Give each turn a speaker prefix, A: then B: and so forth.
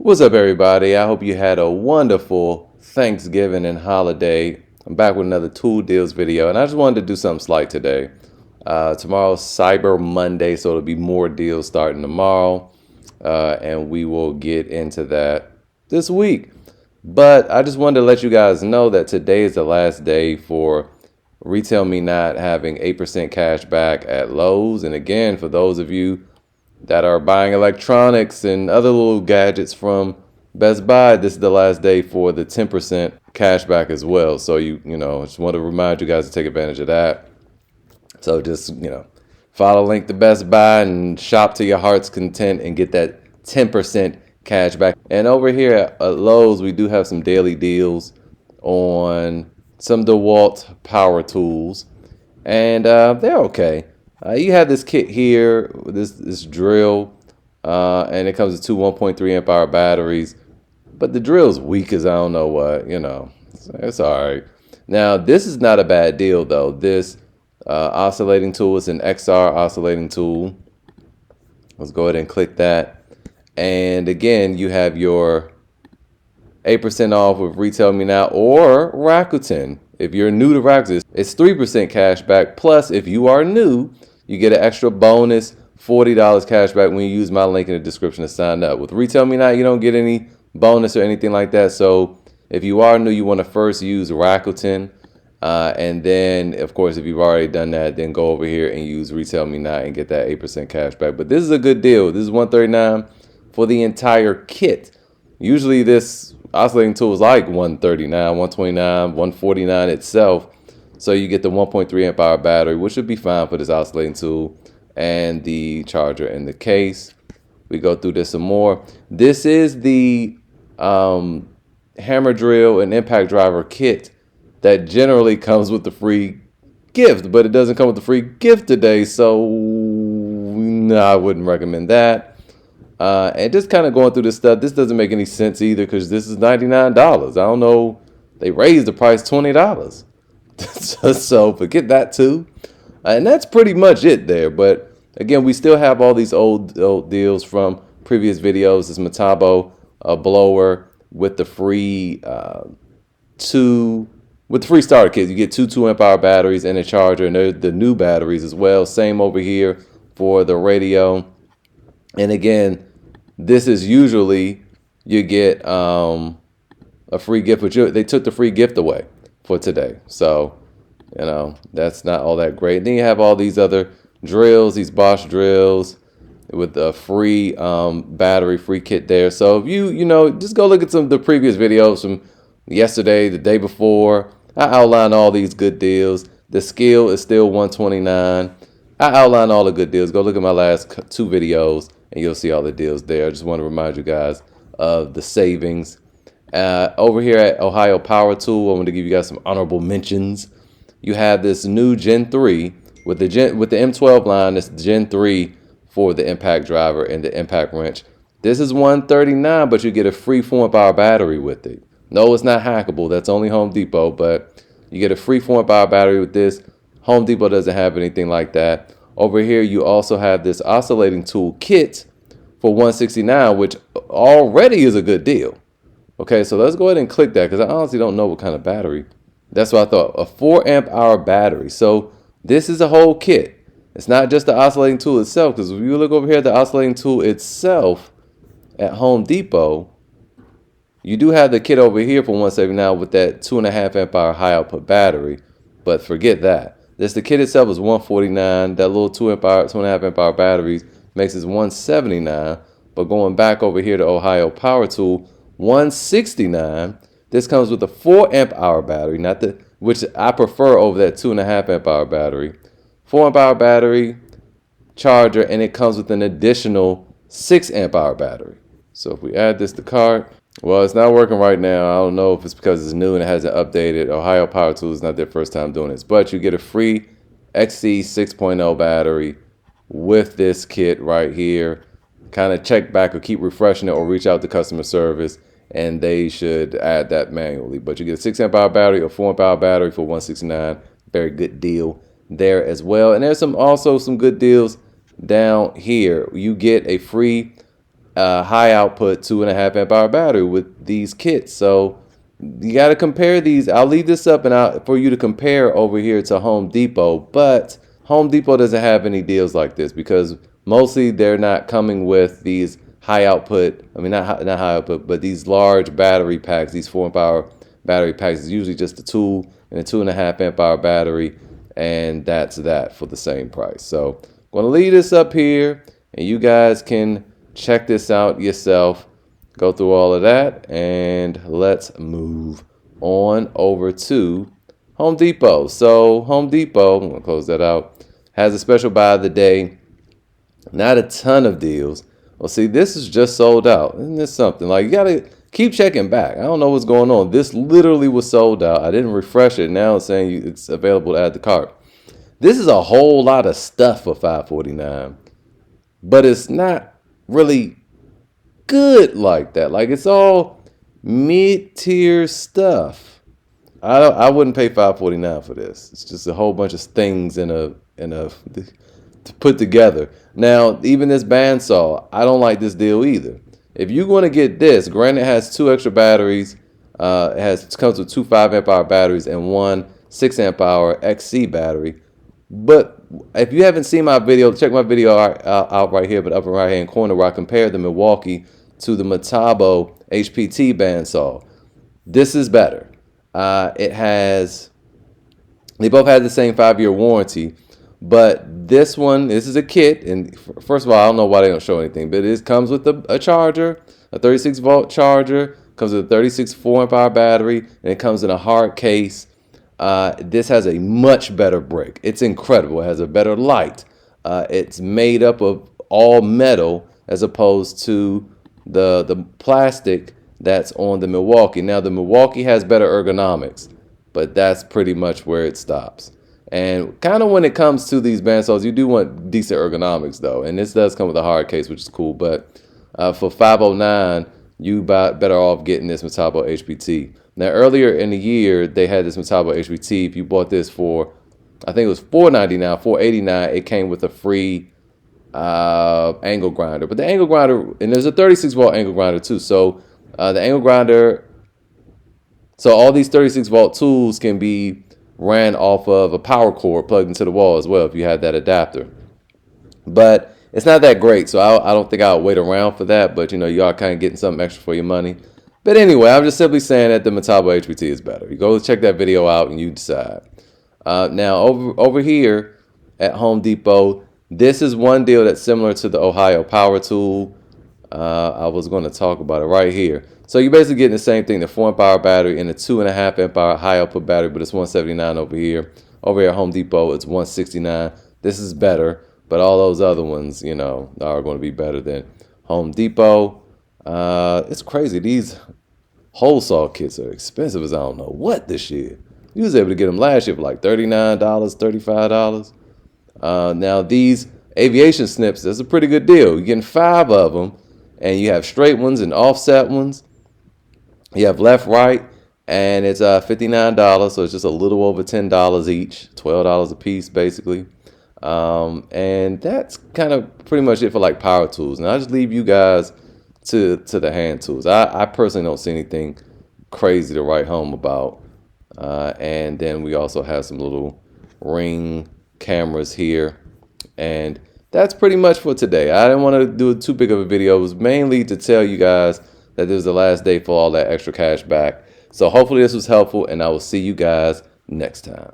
A: What's up, everybody? I hope you had a wonderful Thanksgiving and holiday. I'm back with another tool deals video, and I just wanted to do something slight today. Tomorrow's Cyber Monday, so it'll be more deals starting tomorrow, and we will get into that this week. But I just wanted to let you guys know that today is the last day for Retail Me Not having 8% cash back at Lowe's. And again, for those of you that are buying electronics and other little gadgets from Best Buy, this is the last day for the 10% cash back as well. So you just want to remind you guys to take advantage of that. So just, follow link to Best Buy and shop to your heart's content and get that 10% cash back. And over here at Lowe's, we do have some daily deals on some DeWalt power tools, and they're okay. You have this kit here, this drill, and it comes with two 1.3 amp hour batteries, but the drill's weak as I don't know what, it's all right. Now, this is not a bad deal though. This oscillating tool is an XR oscillating tool. Let's go ahead and click that. And again, you have your 8% off with Retail Me Now or Rakuten. If you're new to Rakuten, it's 3% cash back. Plus, if you are new, you get an extra bonus $40 cash back when you use my link in the description to sign up. With Retail Me Now, you don't get any bonus or anything like that. So if you are new, you want to first use Rakuten. And then, of course, if you've already done that, then go over here and use Retail Me Now and get that 8% cash back. But this is a good deal. This is $139 for the entire kit. Usually this oscillating tool is like $139, $129, $149 itself. So you get the 1.3 amp hour battery, which should be fine for this oscillating tool, and the charger in the case. We go through this some more. This is the hammer drill and impact driver kit that generally comes with the free gift, but it doesn't come with the free gift today, so no, I wouldn't recommend that. And just kind of going through this stuff, this doesn't make any sense either because this is $99. I don't know, they raised the price $20. So forget that too. And that's pretty much it there. But again, we still have all these old deals from previous videos. This Metabo blower with the free free starter kit. You get two 2 amp hour batteries and a charger, and there's the new batteries as well. Same over here for the radio. And again, this is usually you get a free gift, but they took the free gift away for today. So, that's not all that great. Then you have all these other drills, these Bosch drills with the free battery, free kit there. So if you just go look at some of the previous videos from yesterday, the day before. I outline all these good deals. The scale is still $129. I outline all the good deals. Go look at my last two videos and you'll see all the deals there. I just want to remind you guys of the savings. Over here at Ohio Power Tool, I want to give you guys some honorable mentions. You have this new Gen 3 with the M12 line. It's Gen 3 for the impact driver and the impact wrench. This is $139, but you get a free 4 amp hour battery with it. No, it's not hackable. That's only Home Depot, but you get a free 4 amp hour battery with this. Home Depot doesn't have anything like that. Over here, you also have this oscillating tool kit for $169, which already is a good deal. Okay, so let's go ahead and click that because I honestly don't know what kind of battery. That's what I thought, a 4 amp hour battery. So this is a whole kit. It's not just the oscillating tool itself, because if you look over here at the oscillating tool itself at Home Depot, you do have the kit over here for $179 with that 2.5 amp hour high output battery, but forget that. The kit itself is $149. That little 2.5 amp hour batteries makes it $179. But going back over here to Ohio Power Tool, $169. This comes with a 4 amp hour battery, which I prefer over that 2.5 amp hour battery. 4 amp hour battery, charger, and it comes with an additional 6 amp hour battery. So if we add this to cart, well, it's not working right now. I don't know if it's because it's new and it hasn't updated. Ohio Power Tools is not their first time doing this, but you get a free XC 6.0 battery with this kit right here. Kind of check back or keep refreshing it or reach out to customer service and they should add that manually. But you get a 6 amp hour battery or 4 amp hour battery for $169. Very good deal there as well. And there's also some good deals down here. You get a free high output 2.5 amp hour battery with these kits. So you got to compare these. I'll leave this up for you to compare over here to Home Depot, but Home Depot doesn't have any deals like this because mostly they're not coming with these high output. I mean, not high output, but these large battery packs. These 4 amp hour battery packs is usually just a 2 and a 2.5 amp hour battery, and that's that for the same price. So I'm going to leave this up here, and you guys can check this out yourself. Go through all of that, and let's move on over to Home Depot. So Home Depot, I'm going to close that out, has a special buy of the day. Not a ton of deals. Well, see, this is just sold out. Isn't this something? Like, you got to keep checking back. I don't know what's going on. This literally was sold out. I didn't refresh it. Now it's saying it's available to add to cart. This is a whole lot of stuff for $5.49, but it's not really good like that. Like, it's all mid-tier stuff. I wouldn't pay $5.49 for this. It's just a whole bunch of things in a to put together. Now, even this bandsaw, I don't like this deal either. If you're going to get this, granted it has 2 extra batteries. It comes with 2 5 amp hour batteries and 1 6 amp hour XC battery. But if you haven't seen my video, check my video out right here, but upper right hand corner, where I compare the Milwaukee to the Metabo HPT bandsaw. This is better. They both have the same 5-year warranty, but this is a kit. And first of all, I don't know why they don't show anything, but it comes with a charger, a 36 volt charger, comes with a 36 4 amp hour battery, and it comes in a hard case. This has a much better brick. It's incredible. It has a better light. It's made up of all metal as opposed to the plastic that's on the Milwaukee. Now, the Milwaukee has better ergonomics, but that's pretty much where it stops. And kind of when it comes to these bandsaws, you do want decent ergonomics, though. And this does come with a hard case, which is cool. But for $5.09, you better off getting this Metabo HPT. Now, earlier in the year, they had this Metabo HPT. If you bought this for, I think it was $4.99, $4.89, it came with a free angle grinder. But the angle grinder, and there's a 36 volt angle grinder too. So the angle grinder, so all these 36 volt tools can be ran off of a power cord plugged into the wall as well if you had that adapter. But it's not that great, so I don't think I'll wait around for that. But you are kind of getting something extra for your money. But anyway, I'm just simply saying that the Metabo HPT is better. You go check that video out and you decide. Now over here at Home Depot, this is one deal that's similar to the Ohio Power Tool. I was going to talk about it right here. So you're basically getting the same thing, the 4 amp hour battery and the 2.5 amp hour high output battery, but it's $179 over here. Over here at Home Depot, it's $169. This is better, but all those other ones, are going to be better than Home Depot. It's crazy. These hole saw kits are expensive as I don't know what this year. You was able to get them last year for like $39, $35. Now these aviation snips, that's a pretty good deal. You're getting 5 of them, and you have straight ones and offset ones. You have left, right, and it's $59, so it's just a little over $10 each, $12 a piece basically. And that's kind of pretty much it for like power tools. And I just leave you guys to the hand tools. I personally don't see anything crazy to write home about. And then we also have some little Ring cameras here, and that's pretty much for today. I didn't want to do too big of a video. It was mainly to tell you guys that this is the last day for all that extra cash back. So hopefully this was helpful, and I will see you guys next time.